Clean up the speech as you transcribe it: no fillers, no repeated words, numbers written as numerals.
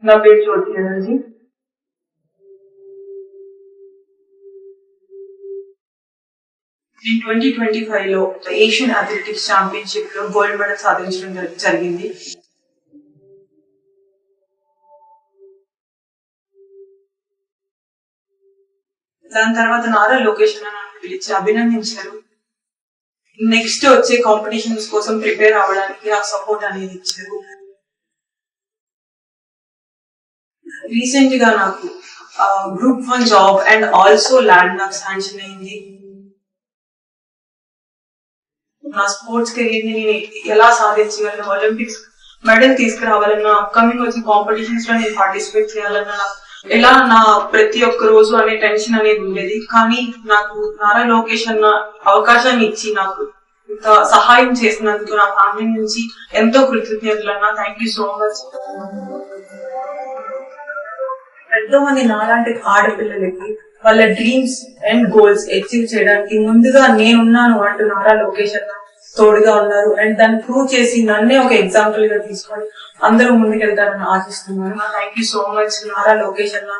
నా పేరు జ్యోతి ఎనర్జీ. నేను 2025 లో ఏషియన్ అథ్లెటిక్స్ ఛాంపియన్షిప్ లో గోల్డ్ మెడల్ సాధించడం జరిగింది. దాని తర్వాత నారా లోకేష్ నన్ను పిలిచి అభినందించారు. నెక్స్ట్ వచ్చే కాంపిటీషన్స్ కోసం ప్రిపేర్ అవ్వడానికి నాకు సపోర్ట్ అనేది ఇచ్చారు. రీసెంట్ గా నాకు group 1 job and also land నాకు శాంక్షన్ అయింది. నా స్పోర్ట్స్ కెరీర్ ని నేను ఎలా సాధించగలను, ఒలింపిక్స్ మెడల్ తీసుకురావాలన్నా, అప్కమింగ్ వచ్చే కాంపిటీషన్స్ లో నేను పార్టిసిపేట్ చేయాలన్నా, ఎలా నా ప్రతి ఒక్క రోజు అనే టెన్షన్ అనేది ఉండేది. కానీ నాకు నారా లోకేష్ అన్న అవకాశాన్ని ఇచ్చి నాకు ఇంత సహాయం చేసినందుకు నా ఫ్యామిలీ నుంచి ఎంతో కృతజ్ఞతలు అన్నా. Thank you so much. ఎంతో మంది నాలాంటి ఆడపిల్లలకి వాళ్ళ డ్రీమ్స్ అండ్ గోల్స్ అచీవ్ చేయడానికి ముందుగా నేనున్నాను అంటూ నారా లోకేష్ అన్న తోడుగా ఉన్నారు. అండ్ దాన్ని ప్రూవ్ చేసి నన్నే ఒక ఎగ్జాంపుల్ గా తీసుకొని అందరూ ముందుకెళ్తారని ఆశిస్తున్నాను. Thank you so much Nara Lokesh అన్న.